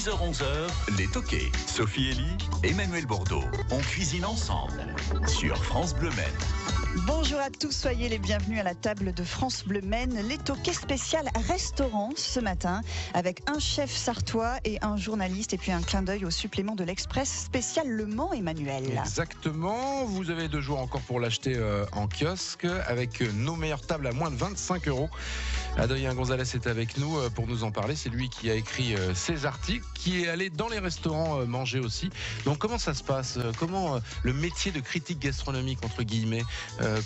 10h-11h, les toqués. Sophie Elie, Emmanuel Bordeaux. On cuisine ensemble sur France Bleu Maine. Bonjour à tous, soyez les bienvenus à la table de France Bleu Maine. Les toqués spécial restaurant ce matin avec un chef sartois et un journaliste et puis un clin d'œil au supplément de l'Express spécial Le Mans, Emmanuel. Exactement, vous avez 2 jours encore pour l'acheter en kiosque avec nos meilleures tables à moins de 25 €. Adrien Gonzalez est avec nous pour nous en parler. C'est lui qui a écrit ces articles, qui est allé dans les restaurants manger aussi. Donc comment ça se passe ? Comment le métier de critique gastronomique, entre guillemets,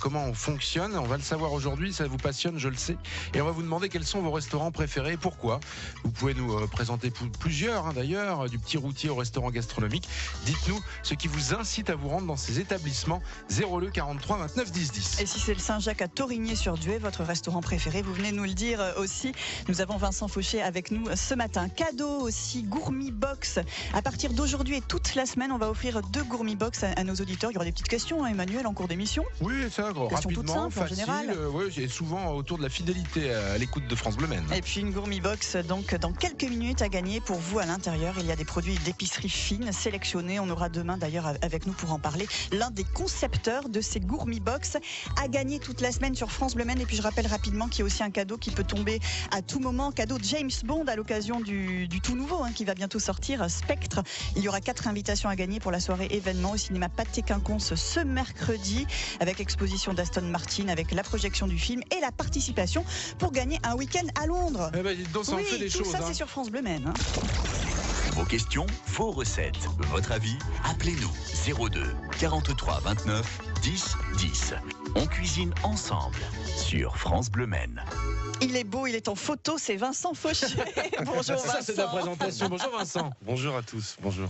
comment on fonctionne ? On va le savoir aujourd'hui, ça vous passionne, je le sais. Et on va vous demander quels sont vos restaurants préférés et pourquoi. Vous pouvez nous présenter plusieurs d'ailleurs, du petit routier au restaurant gastronomique. Dites-nous ce qui vous incite à vous rendre dans ces établissements. 02 43 29 10 10. Et si c'est le Saint-Jacques à Torigné-sur-Duet, votre restaurant préféré, vous venez nous le dire aussi. Nous avons Vincent Fauché avec nous ce matin. Cadeau aussi, Gourmi Box. À partir d'aujourd'hui et toute la semaine, on va offrir 2 Gourmi Box à nos auditeurs. Il y aura des petites questions, hein, Emmanuel, en cours d'émission. Oui, ça, rapidement, facile, et souvent autour de la fidélité à l'écoute de France Bleu Maine. Et puis une Gourmi Box, donc dans quelques minutes à gagner pour vous à l'intérieur. Il y a des produits d'épicerie fine sélectionnés. On aura demain d'ailleurs avec nous pour en parler l'un des concepteurs de ces Gourmi Box à gagner toute la semaine sur France Bleu Maine. Et puis je rappelle rapidement qu'il y a aussi un cadeau qui peut tomber à tout moment. Cadeau James Bond à l'occasion du tout nouveau qui va bientôt sortir, Spectre. Il y aura 4 invitations à gagner pour la soirée événement au cinéma Pathé Quinconce ce mercredi avec exposition d'Aston Martin, avec la projection du film et la participation pour gagner un week-end à Londres. Donc ça en fait des tout choses. Ça c'est sur France Bleu Maine. Vos questions, vos recettes, votre avis, appelez-nous 02 43 29 10 10. On cuisine ensemble sur France Bleu Maine. Il est beau, il est en photo, c'est Vincent Fauché. Bonjour Vincent. Ça c'est la présentation. Bonjour Vincent. Bonjour à tous, bonjour.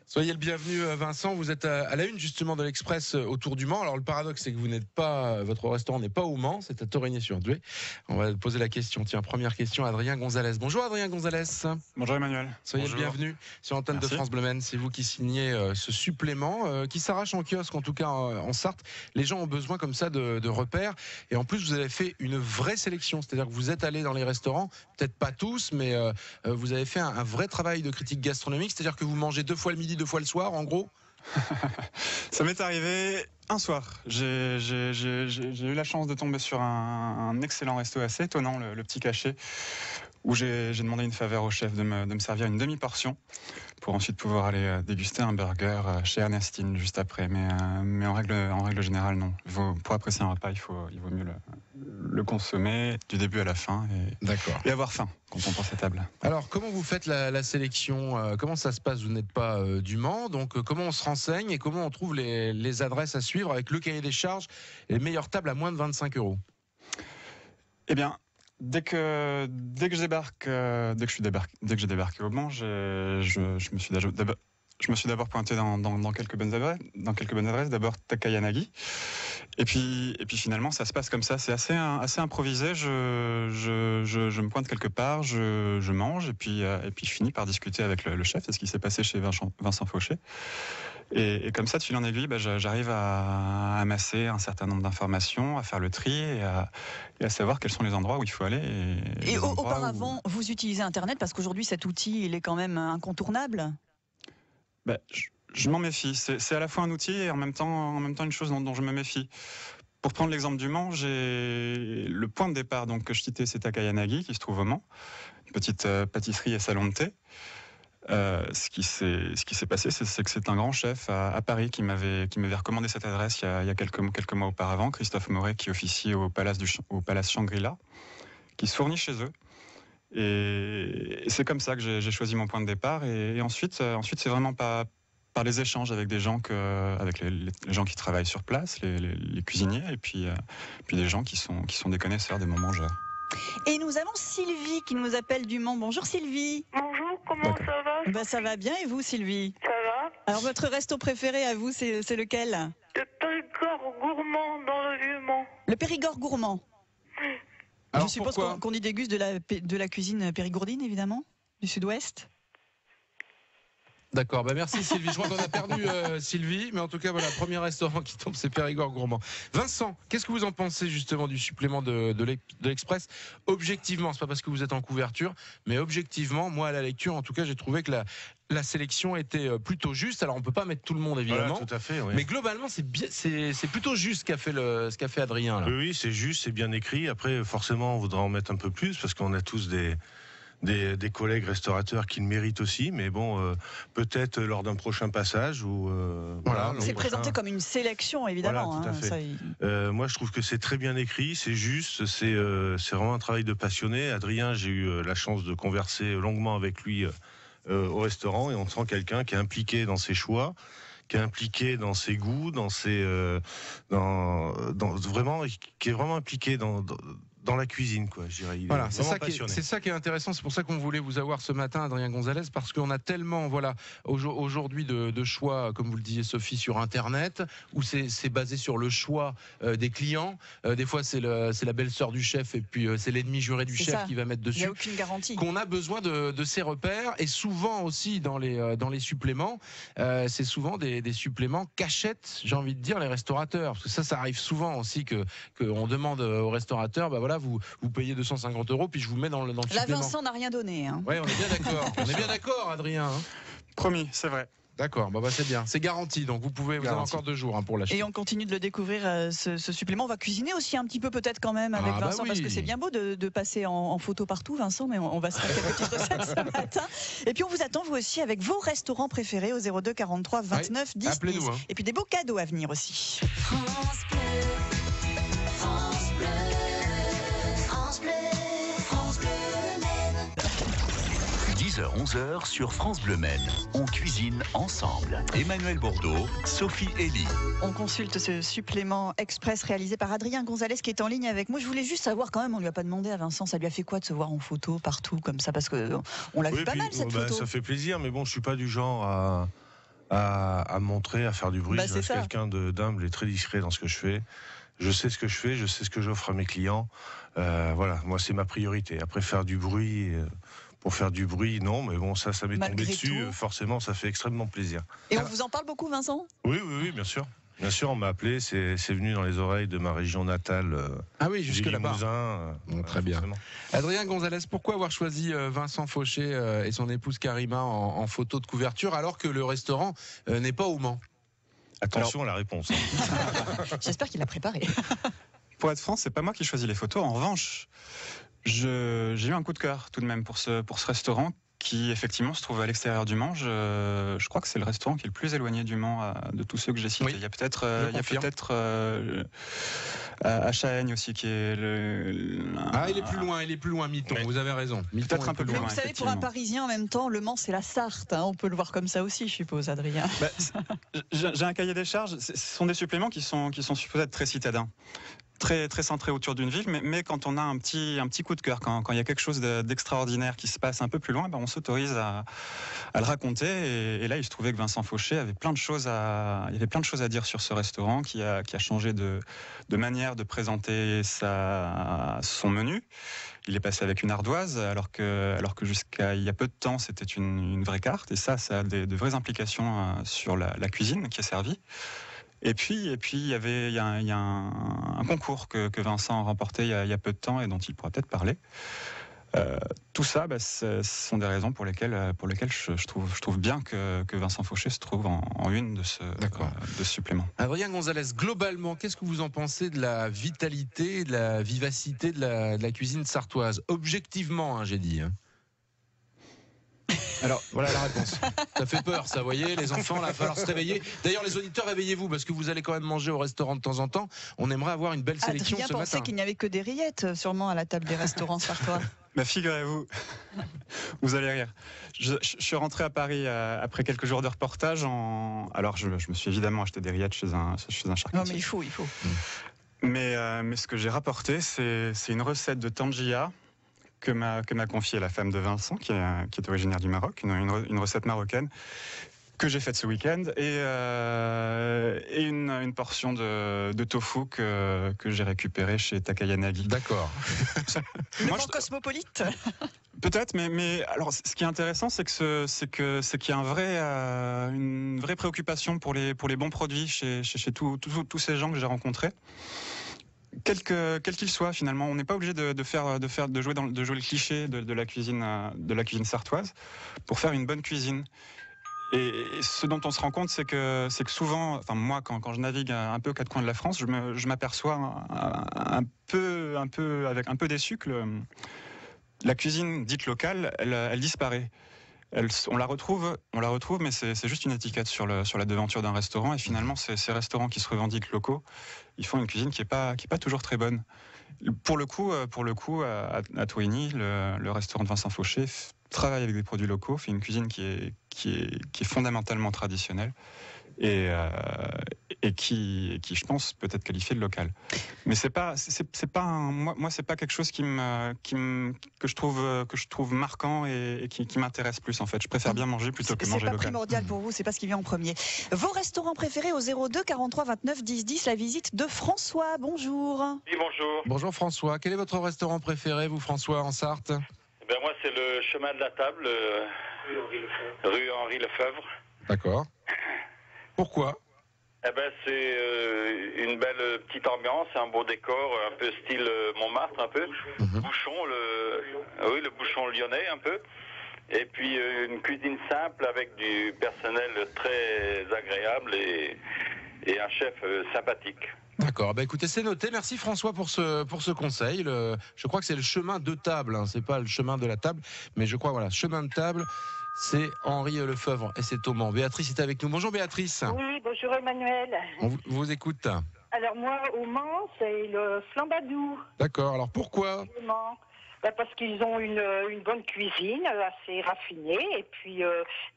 Soyez le bienvenu Vincent, vous êtes à la une justement de l'Express autour du Mans. Alors le paradoxe c'est que vous n'êtes pas, votre restaurant n'est pas au Mans, c'est à Torigné-sur-Duet. On va poser la question. Tiens, première question à Adrien Gonzalez. Bonjour Adrien Gonzalez. Bonjour Emmanuel. Soyez le bienvenu sur l'antenne de France Bleu Maine. C'est vous qui signez ce supplément qui s'arrache en kiosque, en tout cas en Sarthe. Les gens ont besoin comme ça de repères. Et en plus vous avez fait une vraie sélection, c'est-à-dire que vous êtes allé dans les restaurants, peut-être pas tous, mais vous avez fait un vrai travail de critique gastronomique, c'est-à-dire que vous mangez 2 fois le midi, 2 fois le soir, en gros. Ça m'est arrivé un soir. J'ai eu la chance de tomber sur un excellent resto assez étonnant, le Petit Cachet, où j'ai demandé une faveur au chef de me servir une demi-portion pour ensuite pouvoir aller déguster un burger chez Ernestine juste après. Mais en règle générale, non. Pour apprécier un repas, il vaut mieux le consommer du début à la fin et avoir faim quand on pense à table. Alors, comment vous faites la sélection ? Comment ça se passe ? Vous n'êtes pas du Mans, donc comment on se renseigne et comment on trouve les adresses à suivre avec le cahier des charges et les meilleures tables à moins de 25 €? Eh bien, dès que j'ai débarqué au Mans, je me suis d'abord pointé dans quelques bonnes adresses. D'abord Takayanagi, et puis finalement ça se passe comme ça. C'est assez improvisé. Je me pointe quelque part, je mange, et puis je finis par discuter avec le chef. C'est ce qui s'est passé chez Vincent Fauché. Et comme ça, de fil en aiguille, j'arrive à amasser un certain nombre d'informations, à faire le tri et à savoir quels sont les endroits où il faut aller. Et auparavant, vous utilisez Internet parce qu'aujourd'hui cet outil il est quand même incontournable. Je m'en méfie. C'est à la fois un outil et en même temps une chose dont je me méfie. Pour prendre l'exemple du Mans, j'ai le point de départ donc que je citais, c'est Takayanagi qui se trouve au Mans, une petite pâtisserie et salon de thé. Ce qui s'est passé, c'est que c'est un grand chef à Paris qui m'avait recommandé cette adresse il y a quelques mois auparavant, Christophe Moret, qui officie au Palace Shangri-La, qui se fournit chez eux. Et c'est comme ça que j'ai choisi mon point de départ. Et ensuite c'est vraiment par les échanges avec des gens avec les gens qui travaillent sur place, les cuisiniers, et puis des gens qui sont des connaisseurs, des bons mangeurs. Et nous avons Sylvie qui nous appelle du Mans. Bonjour Sylvie. Bonjour, comment ça va ? Ça va bien, et vous Sylvie ? Ça va ? Alors votre resto préféré à vous, c'est lequel ? Le Périgord gourmand dans le Vieux-Mans. Le Périgord gourmand. Alors, je suppose pourquoi qu'on y déguste de la cuisine périgourdine, évidemment, du sud-ouest. D'accord, merci Sylvie. Je crois qu'on a perdu Sylvie, mais en tout cas, voilà, premier restaurant qui tombe, c'est Périgord Gourmand. Vincent, qu'est-ce que vous en pensez justement du supplément de l'Express? Objectivement, c'est pas parce que vous êtes en couverture, mais objectivement, moi à la lecture, en tout cas, j'ai trouvé que la sélection était plutôt juste. Alors on peut pas mettre tout le monde évidemment, voilà, tout à fait, oui. Mais globalement c'est plutôt juste ce qu'a fait Adrien là. Oui, c'est juste, c'est bien écrit. Après, forcément, on voudra en mettre un peu plus parce qu'on a tous des collègues restaurateurs qui le méritent aussi, mais bon, peut-être lors d'un prochain passage ou voilà. C'est présenté comme une sélection, évidemment. Voilà, tout à fait. Moi, je trouve que c'est très bien écrit, c'est juste, c'est vraiment un travail de passionné. Adrien, j'ai eu la chance de converser longuement avec lui au restaurant, et on sent quelqu'un qui est impliqué dans ses choix, qui est impliqué dans ses goûts, vraiment, qui est vraiment impliqué dans la cuisine, quoi, je dirais. Voilà, c'est ça qui est intéressant. C'est pour ça qu'on voulait vous avoir ce matin, Adrien Gonzalez, parce qu'on a tellement, aujourd'hui de choix, comme vous le disiez, Sophie, sur Internet, où c'est basé sur le choix des clients. Des fois, c'est la belle-sœur du chef, et puis c'est l'ennemi juré du chef qui va mettre dessus. Il n'y a aucune garantie. Qu'on a besoin de ces repères, et souvent aussi dans les suppléments, c'est souvent des suppléments qu'achètent, j'ai envie de dire, les restaurateurs. Parce que ça arrive souvent aussi qu'on demande aux restaurateurs, vous payez 250 €, puis je vous mets dans le supplément. Là, Vincent n'a rien donné. Ouais, on est bien d'accord. On est bien d'accord, Adrien. Promis, c'est vrai. D'accord, c'est bien. C'est garanti, donc vous avez encore 2 jours pour l'acheter. Et on continue de le découvrir, ce supplément. On va cuisiner aussi un petit peu peut-être quand même avec Vincent, parce que c'est bien beau de passer en photo partout, Vincent, mais on va se faire quelques petites recettes ce matin. Et puis on vous attend, vous aussi, avec vos restaurants préférés au 02 43 29 10 appelez-nous, 10. Et puis des beaux cadeaux à venir aussi. France Bleu, France Bleu. 10h-11h sur France Bleu Maine. On cuisine ensemble. Emmanuel Bordeaux, Sophie Elie. On consulte ce supplément express réalisé par Adrien Gonzalez qui est en ligne avec moi. Je voulais juste savoir quand même, on lui a pas demandé à Vincent, ça lui a fait quoi de se voir en photo partout comme ça, parce que on l'a vu pas mal cette photo. Ça fait plaisir, mais bon, je suis pas du genre à montrer, à faire du bruit. Je suis quelqu'un d'humble et très discret dans ce que je fais. Je sais ce que je fais, je sais ce que j'offre à mes clients. Voilà, moi c'est ma priorité. Après, faire du bruit. Pour faire du bruit, non, mais bon, ça m'est tombé dessus. Forcément, ça fait extrêmement plaisir. Et on vous en parle beaucoup, Vincent ? Oui, bien sûr. Bien sûr, on m'a appelé, c'est venu dans les oreilles de ma région natale. Jusque là-bas. Très bien. Forcément. Adrien Gonzalez, pourquoi avoir choisi Vincent Fauché et son épouse Karima en photo de couverture alors que le restaurant n'est pas au Mans ? Attention à la réponse. J'espère qu'il a préparé. Pour être franc, c'est pas moi qui choisis les photos. En revanche, j'ai eu un coup de cœur tout de même pour ce restaurant qui effectivement se trouve à l'extérieur du Mans. Je crois que c'est le restaurant qui est le plus éloigné du Mans de tous ceux que j'ai cités. Oui, il y a peut-être à Chahaigne aussi qui est il est plus loin, Miton. Vous avez raison. Peut-être un peu plus loin. Vous savez, pour un Parisien en même temps, le Mans c'est la Sarthe. On peut le voir comme ça aussi, je suppose, Adrien. J'ai un cahier des charges. Ce sont des suppléments qui sont supposés être très citadins. Très, très centré autour d'une ville, mais quand on a un petit coup de cœur, quand il y a quelque chose d'extraordinaire qui se passe un peu plus loin, on s'autorise à le raconter. Et là, il se trouvait que Vincent Fauché avait plein de choses à dire sur ce restaurant qui a changé de manière de présenter son menu. Il est passé avec une ardoise, alors que jusqu'à il y a peu de temps, c'était une vraie carte. Et ça a de vraies implications sur la cuisine qui est servie. Et puis il y a un concours que Vincent a remporté il y a peu de temps et dont il pourra peut-être parler. Tout ça, ce sont des raisons pour lesquelles je trouve bien que Vincent Fauché se trouve en une de ce supplément. Adrien Gonzalez, globalement, qu'est-ce que vous en pensez de la vitalité, de la vivacité de la cuisine sartoise ? Objectivement, j'ai dit. Alors, voilà la réponse. Ça fait peur, ça, vous voyez, les enfants, là, il va falloir se réveiller. D'ailleurs, les auditeurs, réveillez-vous, parce que vous allez quand même manger au restaurant de temps en temps. On aimerait avoir une belle sélection Adrien ce matin. pensait qu'il n'y avait que des rillettes, sûrement, à la table des restaurants sartois. Figurez-vous, vous allez rire. Je suis rentré à Paris après quelques jours de reportage. Alors, je me suis évidemment acheté des rillettes chez un charcutier. Non, mais il faut. Mais ce que j'ai rapporté, c'est une recette de tangia que m'a confiée la femme de Vincent, qui est originaire du Maroc, une recette marocaine que j'ai faite ce week-end, et une portion de tofu que j'ai récupéré chez Takayanagi. D'accord. Le Mans cosmopolite. Peut-être, mais alors ce qui est intéressant, c'est qu'il y a une vraie préoccupation pour les bons produits chez tous ces gens que j'ai rencontrés. Quel qu'il soit, finalement, on n'est pas obligé de jouer le cliché de la cuisine sartoise pour faire une bonne cuisine. Et ce dont on se rend compte, c'est que souvent, enfin moi, quand je navigue un peu aux quatre coins de la France, je m'aperçois un peu avec un peu déçu que la cuisine dite locale, elle disparaît. On la retrouve, mais c'est juste une étiquette sur la devanture d'un restaurant. Et finalement, ces restaurants qui se revendiquent locaux, ils font une cuisine qui est pas toujours très bonne. Pour le coup, à Touigny, le restaurant de Vincent Fauché travaille avec des produits locaux, fait une cuisine qui est fondamentalement traditionnelle et qui, je pense, peut être qualifiée de local. Mais c'est pas moi c'est pas quelque chose que je trouve marquant et qui m'intéresse plus en fait. Je préfère bien manger plutôt que manger local. C'est pas primordial pour vous, c'est pas ce qui vient en premier. Vos restaurants préférés au 02 43 29 10 10, la visite de François. Bonjour. Oui, bonjour. Bonjour François. Quel est votre restaurant préféré, vous François, en Sarthe? Moi, c'est le chemin de la table, rue Henri Lefebvre. D'accord. Pourquoi? C'est une belle petite ambiance, un beau décor, un peu style Montmartre, un peu. Le bouchon lyonnais, un peu. Et puis une cuisine simple avec du personnel très agréable et un chef sympathique. D'accord, écoutez, c'est noté. Merci François pour ce conseil. Je crois que c'est le chemin de table, hein. C'est pas le chemin de la table, mais je crois, voilà, chemin de table, c'est Henri Lefebvre et c'est au Mans. Béatrice est avec nous. Bonjour Béatrice. Oui, bonjour Emmanuel. On vous écoute. Alors moi, au Mans, c'est le flambadou. D'accord, alors pourquoi? Parce qu'ils ont une bonne cuisine, assez raffinée, et puis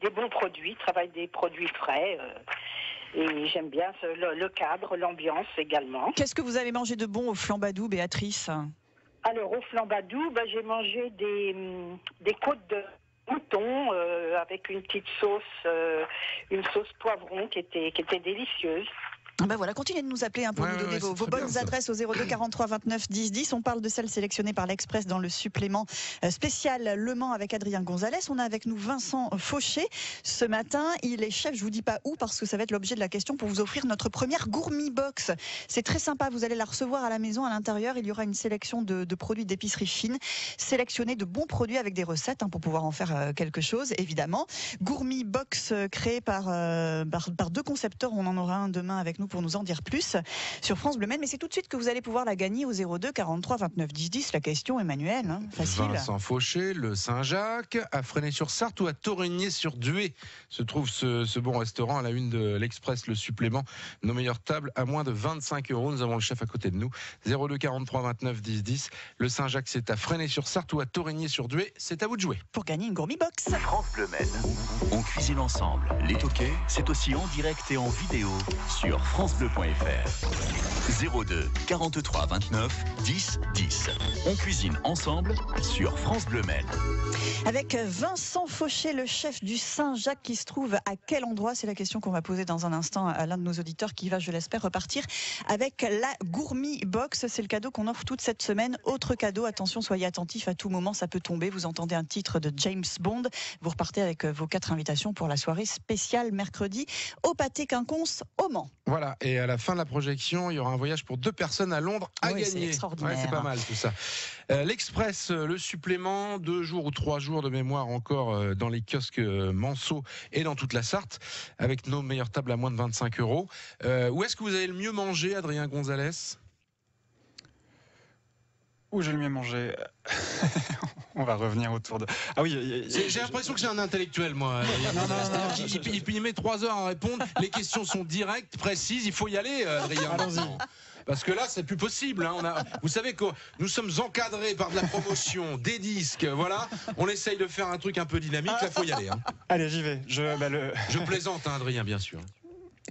des bons produits, travaillent des produits frais. Et j'aime bien le cadre, l'ambiance également. Qu'est-ce que vous avez mangé de bon au flambadou, Béatrice? Alors au flambadou, j'ai mangé des côtes de mouton avec une petite sauce, une sauce poivron qui était délicieuse. Voilà, continuez de nous appeler pour nous donner vos bonnes adresses au 02 43 29 10 10. On parle de celles sélectionnées par l'Express dans le supplément spécial Le Mans avec Adrien Gonzalez. On a avec nous Vincent Fauché ce matin. Il est chef, je vous dis pas où parce que ça va être l'objet de la question, pour vous offrir notre première Gourmi Box. C'est très sympa, vous allez la recevoir à la maison. À l'intérieur, il y aura une sélection de produits d'épicerie fine, sélectionnés de bons produits avec des recettes pour pouvoir en faire quelque chose, évidemment. Gourmi Box créé par deux concepteurs. On en aura un demain avec nous pour nous en dire plus sur France Bleu Maine. Mais c'est tout de suite que vous allez pouvoir la gagner au 02 43 29 10 10. La question, Emmanuel, facile. Vincent Fauché, le Saint-Jacques, à Fresnay-sur-Sarthe ou à Torigné-sur-Dué se trouve ce bon restaurant à la une de l'Express, le supplément. Nos meilleures tables à moins de 25 €. Nous avons le chef à côté de nous. 02 43 29 10 10. Le Saint-Jacques, c'est à Fresnay-sur-Sarthe ou à Torigné-sur-Dué. C'est à vous de jouer. Pour gagner une Gourmi Box. France Bleu Maine. On cuisine ensemble. Les toquets, c'est aussi en direct et en vidéo sur francebleu.fr. 02 43 29 10 10. On cuisine ensemble sur France Bleu Maine. Avec Vincent Fauché, le chef du Saint-Jacques, qui se trouve à quel endroit? C'est la question qu'on va poser dans un instant à l'un de nos auditeurs qui va, je l'espère, repartir avec la Gourmi Box. C'est le cadeau qu'on offre toute cette semaine. Autre cadeau, attention, soyez attentifs, à tout moment ça peut tomber. Vous entendez un titre de James Bond, vous repartez avec vos 4 invitations pour la soirée spéciale mercredi au Pâté Quinconce au Mans. Voilà, et à la fin de la projection, il y aura un voyage pour 2 personnes à Londres à gagner. C'est extraordinaire. C'est pas mal tout ça. L'Express, le supplément, 2 jours ou 3 jours de mémoire encore dans les kiosques Manceau et dans toute la Sarthe, avec nos meilleures tables à moins de 25 €. Où est-ce que vous avez le mieux mangé, Adrien Gonzalez? Où j'ai le mieux mangé? On va revenir autour de... Ah oui, j'ai l'impression que c'est un intellectuel, moi. Il met 3 heures à répondre. Les questions sont directes, précises. Il faut y aller, Adrien. Allons-y. Parce que là, c'est plus possible. Vous savez que nous sommes encadrés par de la promotion, des disques. Voilà. On essaye de faire un truc un peu dynamique. Là, faut y aller. Allez, j'y vais. Je plaisante, Adrien, bien sûr.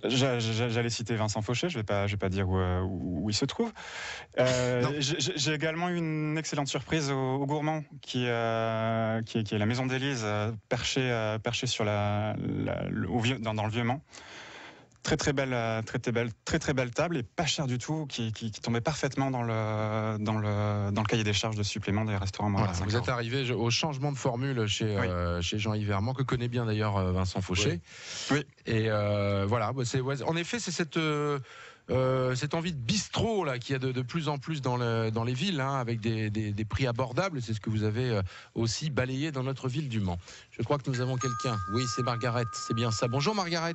J'allais citer Vincent Fauché, je vais pas dire où il se trouve. J'ai également eu une excellente surprise au Gourmand, qui est la Maison d'Élise, perchée sur dans le Vieux-Mans. très belle table et pas cher du tout, qui tombait parfaitement dans le cahier des charges de supplément des restaurants. Voilà, vous êtes arrivé au changement de formule chez Jean-Yves Herman, que connaît bien d'ailleurs Vincent Fauché. Oui. Et voilà, en effet, c'est cette envie de bistrot là qu'il y a de plus en plus dans les villes, hein, avec des prix abordables. C'est ce que vous avez aussi balayé dans notre ville du Mans. Je crois que nous avons quelqu'un. Oui, c'est Margaret, c'est bien ça. Bonjour Margaret.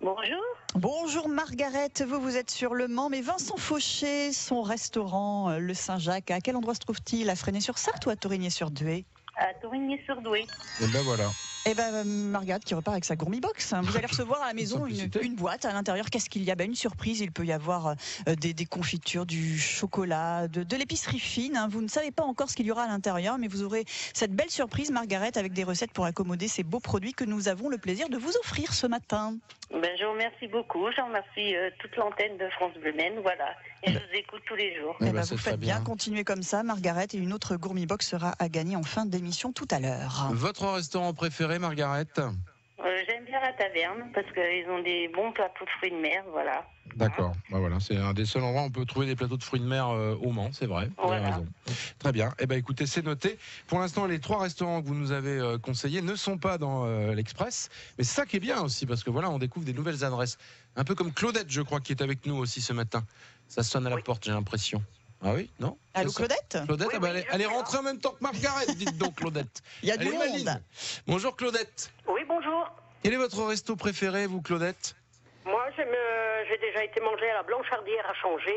Bonjour. Bonjour Margaret, vous êtes sur Le Mans, mais Vincent Fauché, son restaurant, le Saint-Jacques, à quel endroit se trouve-t-il? À Fresnay-sur-Sarthe ou à Torigné-sur-Douai? À Torigné-sur-Douai. Et ben voilà. Et Margaret qui repart avec sa gourmi-box. Vous allez recevoir à la maison une boîte. À l'intérieur, qu'est-ce qu'il y a? Une surprise. Il peut y avoir des confitures, du chocolat, de l'épicerie fine. Hein. Vous ne savez pas encore ce qu'il y aura à l'intérieur, mais vous aurez cette belle surprise, Margaret, avec des recettes pour accommoder ces beaux produits que nous avons le plaisir de vous offrir ce matin. Je vous remercie beaucoup. Je remercie toute l'antenne de France Bleu Maine. Voilà. Et je vous écoute tous les jours. Vous faites bien. Continuez comme ça, Margaret. Et une autre gourmi-box sera à gagner en fin d'émission tout à l'heure. Votre restaurant préféré, Margaret? J'aime bien la taverne parce qu'ils ont des bons plateaux de fruits de mer, voilà. D'accord, voilà, c'est un des seuls endroits où on peut trouver des plateaux de fruits de mer au Mans, c'est vrai. Vous avez raison. Très bien, écoutez, c'est noté. Pour l'instant, les 3 restaurants que vous nous avez conseillés ne sont pas dans l'Express, mais c'est ça qui est bien aussi, parce que voilà, on découvre des nouvelles adresses. Un peu comme Claudette, je crois, qui est avec nous aussi ce matin. Ça sonne à la porte, j'ai l'impression. Ah oui, non? Allô Claudette? Claudette, elle est rentrée en même temps que Margaret, dites donc Claudette. Il y a du monde. Bonjour Claudette. Oui, bonjour. Quel est votre resto préféré, vous Claudette? Moi, j'ai déjà été manger à la Blanchardière à Changé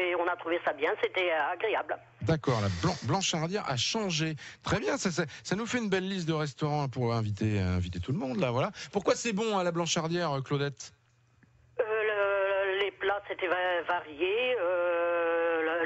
et on a trouvé ça bien, c'était agréable. D'accord, la Blanchardière a changé. Très bien, ça nous fait une belle liste de restaurants pour inviter tout le monde là, voilà. Pourquoi c'est bon à la Blanchardière, Claudette? Les plats c'était varié,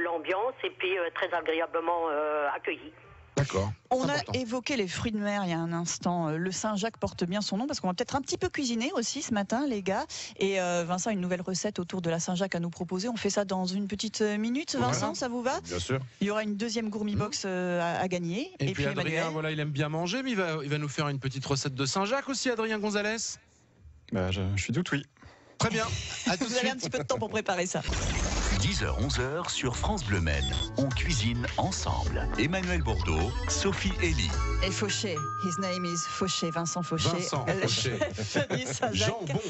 l'ambiance et puis très agréablement accueilli. D'accord. On a évoqué les fruits de mer il y a un instant. Le Saint-Jacques porte bien son nom parce qu'on va peut-être un petit peu cuisiner aussi ce matin, les gars. Et Vincent a une nouvelle recette autour de la Saint-Jacques à nous proposer. On fait ça dans une petite minute. Vincent, ça vous va? Bien sûr. Il y aura une deuxième gourmi-box à gagner. Et puis Adrien, voilà, il aime bien manger, mais il va nous faire une petite recette de Saint-Jacques aussi, Adrien Gonzalez. Je suis tout oui. Très bien. Vous avez un petit peu de temps pour préparer ça. 10h, 11h sur France Bleu Maine. On cuisine ensemble. Emmanuel Bordeaux, Sophie Elie. Et Fauché, his name is Fauché, Vincent Fauché. Vincent Fauché. Jambon.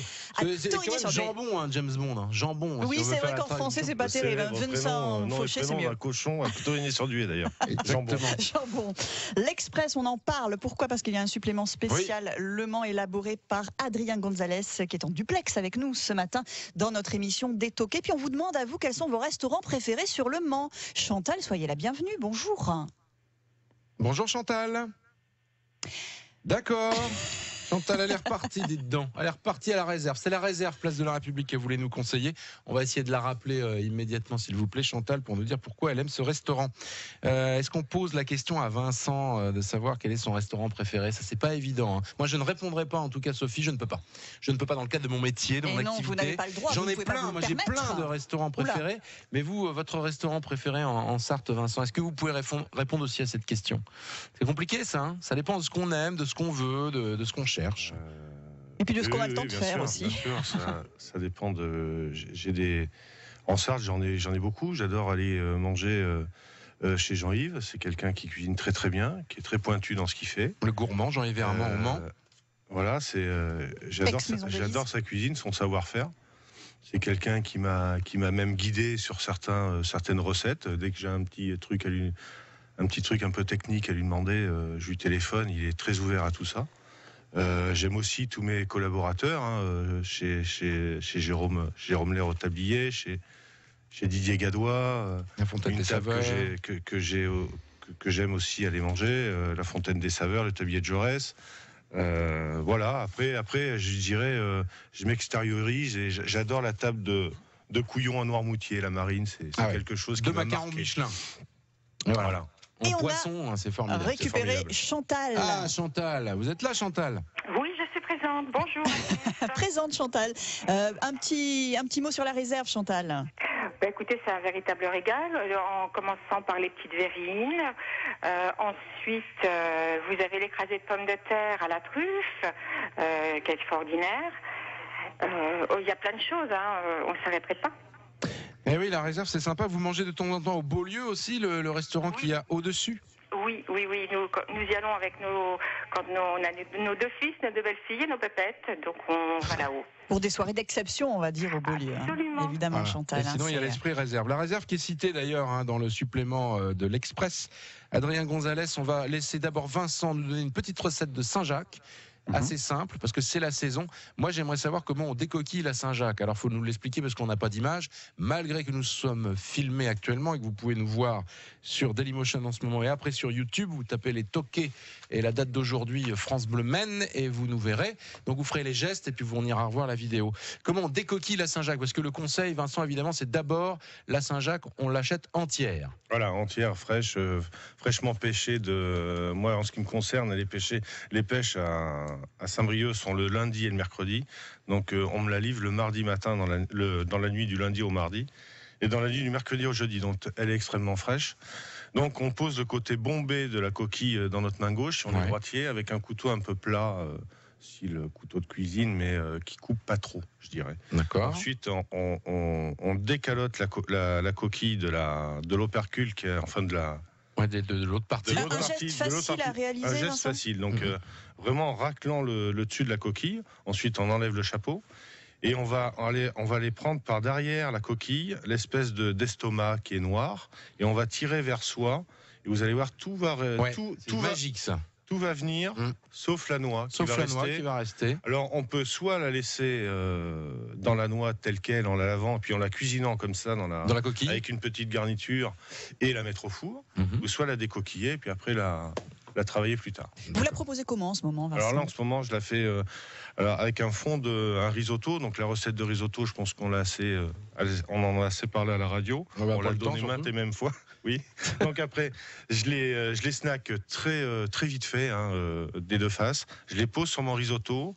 C'est quand même jambon, hein, James Bond. Hein. Jambon. Oui, c'est vrai qu'en français, c'est pas terrible. Vincent Fauché, c'est mieux. Un cochon, à Torigné-sur-Douai d'ailleurs. Jambon. L'Express, on en parle. Pourquoi? Parce qu'il y a un supplément spécial Le Mans élaboré par Adrien Gonzalez, qui est en duplex avec nous ce matin dans notre émission Détoqué. Puis on vous demande à vous quels sont vos restaurants préférés sur Le Mans. Chantal, soyez la bienvenue. Bonjour. Bonjour Chantal. D'accord. Chantal, elle est repartie, dites donc. Elle est repartie à la réserve. C'est la réserve, place de la République, qu'elle voulait nous conseiller. On va essayer de la rappeler immédiatement, s'il vous plaît, Chantal, pour nous dire pourquoi elle aime ce restaurant. Est-ce qu'on pose la question à Vincent de savoir quel est son restaurant préféré? Ça, c'est pas évident. Hein. Moi, je ne répondrai pas, en tout cas, Sophie, je ne peux pas. Je ne peux pas dans le cadre de mon métier, de mon activité. Vous n'avez pas le droit. J'en ai plein. Moi, j'ai plein de restaurants préférés. Mais vous, votre restaurant préféré en Sarthe, Vincent, est-ce que vous pouvez répondre aussi à cette question? C'est compliqué, ça. Hein, ça dépend de ce qu'on aime, de ce qu'on veut, de ce qu'on cherche. Et puis de ce qu'on a le temps de faire aussi. Bien sûr, ça dépend de. En Sarthe, j'en ai beaucoup. J'adore aller manger chez Jean-Yves. C'est quelqu'un qui cuisine très très bien, qui est très pointu dans ce qu'il fait. Le gourmand Jean-Yves Herman au Mans. Voilà, j'adore sa cuisine, son savoir-faire. C'est quelqu'un qui m'a même guidé sur certaines recettes. Dès que j'ai un petit truc un peu technique à lui demander, je lui téléphone. Il est très ouvert à tout ça. J'aime aussi tous mes collaborateurs, chez Jérôme Lair au tablier, chez Didier Gadois, la Fontaine des Saveurs, que j'aime aussi aller manger, la Fontaine des Saveurs, le tablier de Jaurès. Voilà. Après, je dirais, je m'extériorise et j'adore la table de Couillon à Noirmoutier, la Marine. C'est quelque chose qui m'a marqué. Macarons Michelin. Voilà. En poisson, c'est formidable. Récupérer Chantal. Ah, Chantal, vous êtes là, Chantal? Oui, je suis présente. Bonjour. Présente, Chantal. Un petit mot sur la réserve, Chantal. Écoutez, c'est un véritable régal, en commençant par les petites verrines. Ensuite, vous avez l'écrasé de pommes de terre à la truffe, qui est extraordinaire. Il y a plein de choses, on ne s'arrêterait pas. Eh oui, la réserve, c'est sympa. Vous mangez de temps en temps au Beaulieu aussi, le restaurant qu'il y a au-dessus? Oui. Nous y allons avec quand on a nos 2 fils, nos 2 belles-filles et nos pépettes. Donc on va là-haut. Pour des soirées d'exception, on va dire, au Beaulieu. Absolument. Évidemment, voilà. Chantal. Et sinon, il y a l'esprit réserve. La réserve qui est citée d'ailleurs dans le supplément de l'Express. Adrien Gonzalez, on va laisser d'abord Vincent nous donner une petite recette de Saint-Jacques. Assez simple, parce que c'est la saison. Moi, j'aimerais savoir comment on décoquille la Saint-Jacques. Alors, il faut nous l'expliquer parce qu'on n'a pas d'image. Malgré que nous sommes filmés actuellement et que vous pouvez nous voir sur Dailymotion en ce moment et après sur YouTube, vous tapez les toquets et la date d'aujourd'hui, France Bleu Maine, et vous nous verrez. Donc, vous ferez les gestes et puis on ira revoir la vidéo. Comment on décoquille la Saint-Jacques? Parce que le conseil, Vincent, évidemment, c'est d'abord la Saint-Jacques, on l'achète entière. Voilà, entière, fraîche, fraîchement pêchée. Moi, en ce qui me concerne, les pêches à Saint-Brieuc sont le lundi et le mercredi. Donc on me la livre le mardi matin dans la nuit du lundi au mardi et dans la nuit du mercredi au jeudi. Donc elle est extrêmement fraîche. Donc on pose le côté bombé de la coquille dans notre main gauche, si on est droitier, avec un couteau un peu plat, style couteau de cuisine, mais qui coupe pas trop, je dirais. D'accord. Ensuite on décalote la coquille de l'opercule, qui est enfin de la... Ouais, de l'autre partie. Un geste facile à réaliser. Un geste facile. Donc, vraiment en raclant le dessus de la coquille. Ensuite, on enlève le chapeau. Et on va les prendre par derrière la coquille, l'espèce d'estomac qui est noir. Et on va tirer vers soi. Et vous allez voir, tout va... tout magique, ça. Tout va venir, sauf la noix qui va rester. Alors, on peut soit la laisser dans la noix telle qu'elle, en la lavant, et puis en la cuisinant comme ça dans la coquille, avec une petite garniture, et la mettre au four, ou soit la décoquiller, et puis après la travailler plus tard. Vous la proposez comment en ce moment, Vincent? Alors là, en ce moment, je la fais avec un fond un risotto. Donc la recette de risotto, je pense qu'on on en a assez parlé à la radio. On l'a donné maintes et mêmes fois. Oui. Donc après, je les snack très vite fait, des 2 faces. Je les pose sur mon risotto.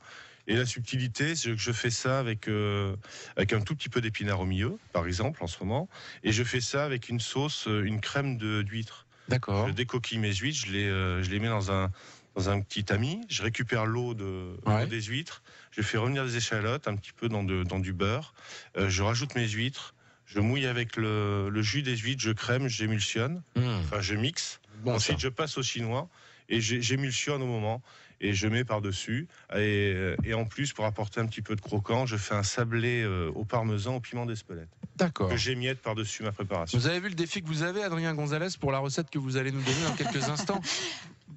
Et la subtilité, c'est que je fais ça avec un tout petit peu d'épinards au milieu, par exemple, en ce moment. Et je fais ça avec une sauce, une crème d'huîtres. D'accord. Je décoquille mes huîtres, je les mets dans un petit tamis. Je récupère l'eau des huîtres. Je fais revenir des échalotes, un petit peu dans du beurre. Je rajoute mes huîtres. Je mouille avec le jus des huîtres, je crème, j'émulsionne. Enfin, je mixe. Ensuite, je passe au chinois et j'émulsionne au moment. Et je mets par-dessus. Et en plus, pour apporter un petit peu de croquant, je fais un sablé au parmesan, au piment d'Espelette. D'accord. Que j'émiette par-dessus ma préparation. Vous avez vu le défi que vous avez, Adrien Gonzalez, pour la recette que vous allez nous donner dans quelques instants?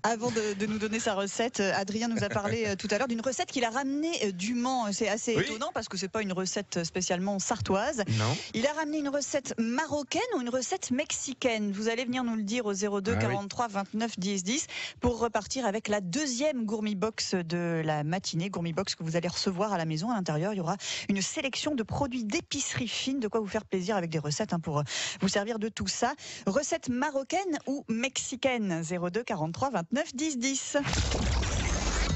Avant de nous donner sa recette, Adrien nous a parlé tout à l'heure d'une recette qu'il a ramenée du Mans. C'est assez étonnant parce que c'est pas une recette spécialement sartoise. Non. Il a ramené une recette marocaine ou une recette mexicaine. Vous allez venir nous le dire au 02 43 29 10 10 pour repartir avec la deuxième Gourmi Box de la matinée. Gourmi Box que vous allez recevoir à la maison. À l'intérieur, il y aura une sélection de produits d'épicerie fine, de quoi vous faire plaisir avec des recettes pour vous servir de tout ça. Recette marocaine ou mexicaine? 02 43 29 10 10.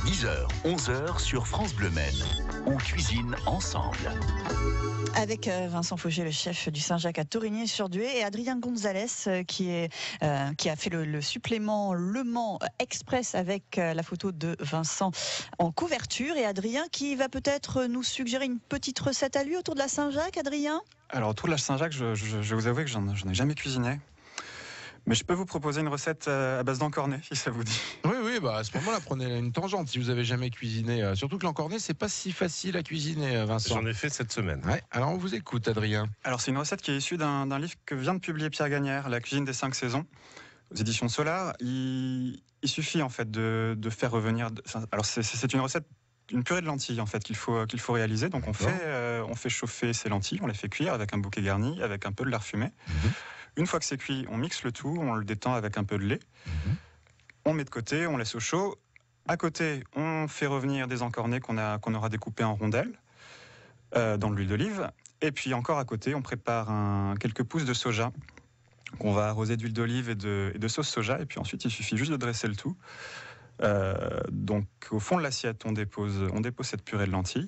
10h, 11h sur France Bleu Maine. On cuisine ensemble. Avec Vincent Fauché, le chef du Saint-Jacques à Torigny-sur-Dué, et Adrien Gonzalez qui a fait le supplément Le Mans Express avec la photo de Vincent en couverture. Et Adrien qui va peut-être nous suggérer une petite recette à lui autour de la Saint-Jacques. Adrien? Alors autour de la Saint-Jacques, je vais vous avouer que j'en ai jamais cuisiné. Mais je peux vous proposer une recette à base d'encornet, si ça vous dit. Oui, à ce moment-là, prenez une tangente si vous avez jamais cuisiné. Surtout que l'encornet, c'est pas si facile à cuisiner, Vincent. J'en ai fait cette semaine. Ouais, alors on vous écoute, Adrien. Alors c'est une recette qui est issue d'un livre que vient de publier Pierre Gagnère, La cuisine des 5 saisons, aux éditions Solar. Il suffit en fait de faire revenir... Alors c'est une recette, une purée de lentilles en fait qu'il faut réaliser. Donc on fait chauffer ces lentilles, on les fait cuire avec un bouquet garni, avec un peu de lard fumé. Une fois que c'est cuit, on mixe le tout, on le détend avec un peu de lait. On met de côté, on laisse au chaud. À côté, on fait revenir des encornets qu'on aura découpés en rondelles dans de l'huile d'olive. Et puis encore à côté, on prépare quelques pousses de soja qu'on va arroser d'huile d'olive et de sauce soja. Et puis ensuite, il suffit juste de dresser le tout. Donc au fond de l'assiette, on dépose cette purée de lentilles.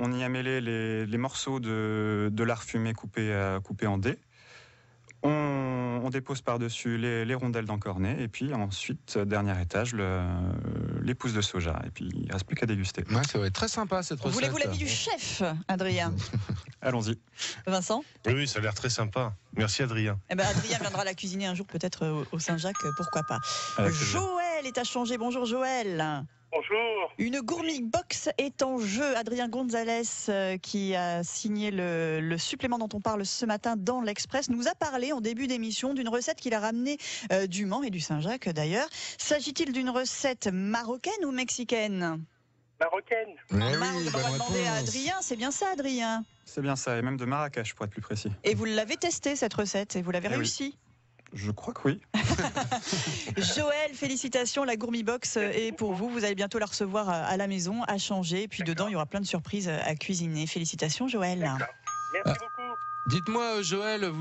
On y a mêlé les morceaux de lard fumé coupés en dés. On dépose par-dessus les rondelles d'encornet et puis ensuite, dernier étage, les pousses de soja. Et puis il ne reste plus qu'à déguster. Ouais, ça va être très sympa cette recette. Voulez-vous l'avis du chef, Adrien? Allons-y. Vincent? Oui, ça a l'air très sympa. Merci Adrien. Eh ben, Adrien viendra la cuisiner un jour peut-être au Saint-Jacques, pourquoi pas. Joël est à changer. Bonjour Joël. Bonjour. Une Gourmi Box est en jeu. Adrien Gonzalez, qui a signé le supplément dont on parle ce matin dans l'Express, nous a parlé en début d'émission d'une recette qu'il a ramenée du Mans et du Saint-Jacques d'ailleurs. S'agit-il d'une recette marocaine ou mexicaine? Marocaine. Oui, on va demander à Adrien, c'est bien ça Adrien? C'est bien ça, et même de Marrakech pour être plus précis. Et vous l'avez testé cette recette et vous l'avez réussi? Je crois que oui. Joël, félicitations, la Gourmi Box est pour vous. Vous allez bientôt la recevoir à la maison, à changer. Et puis dedans, il y aura plein de surprises à cuisiner. Félicitations, Joël. Merci beaucoup. Dites-moi, Joël,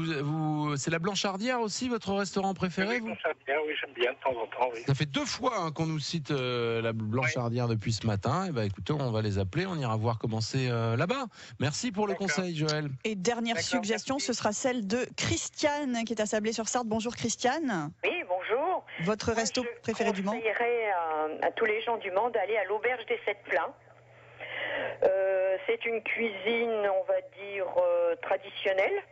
c'est la Blanchardierre aussi, votre restaurant préféré? Oui, Blanchardierre, oui, j'aime bien de temps en temps. Oui. Ça fait 2 fois qu'on nous cite la Blanchardierre depuis ce matin. Et écoutez, on va les appeler, on ira voir comment c'est là-bas. Merci pour le conseil, Joël. Et dernière suggestion, ce sera celle de Christiane, qui est à Sablé-sur-Sarthe. Bonjour Christiane. Oui, bonjour. Votre resto préféré du Mans? Je conseillerais à tous les gens du Mans d'aller à l'Auberge des 7 Plats. C'est une cuisine, on va dire, traditionnelle,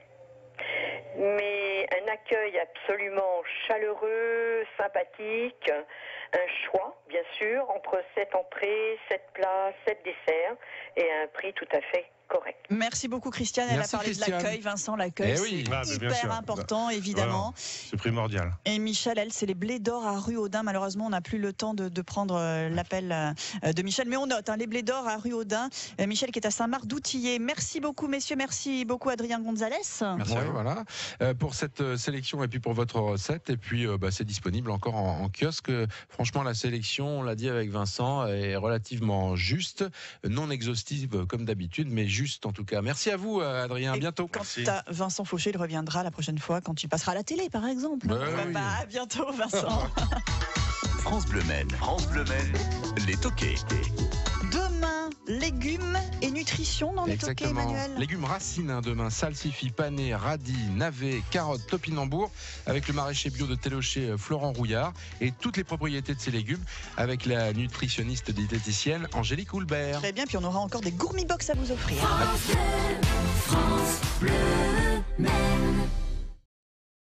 mais un accueil absolument chaleureux, sympathique, un choix, bien sûr, entre 7 entrées, 7 plats, 7 desserts, et un prix tout à fait correct. Merci beaucoup Christiane, elle a parlé de l'accueil. Vincent, l'accueil, c'est hyper important, évidemment. C'est primordial. Et Michel, elle, c'est les Blés d'Or à rue Audin. Malheureusement, on n'a plus le temps de prendre l'appel de Michel, mais on note les Blés d'Or à rue Audin. Michel qui est à Saint-Marc-d'Outillet. Merci beaucoup messieurs, merci beaucoup Adrien Gonzalez. Merci à vous. Voilà, pour cette sélection et puis pour votre recette. Et puis c'est disponible encore en kiosque. Franchement, la sélection, on l'a dit avec Vincent, est relativement juste, non exhaustive comme d'habitude, mais juste en tout cas. Merci à vous Adrien, à bientôt. Quant à Vincent Fauché, il reviendra la prochaine fois quand tu passeras à la télé par exemple. À bientôt Vincent. France Bleu Maine, les toqués. Demain, légumes et nutrition dans les toqués, Emmanuel. Légumes racines demain, salsifis, panais, radis, navets, carottes, topinambour, avec le maraîcher bio de Télocher Florent Rouillard et toutes les propriétés de ces légumes avec la nutritionniste diététicienne Angélique Houlbert. Très bien, puis on aura encore des Gourmi Box à vous offrir. France Bleu.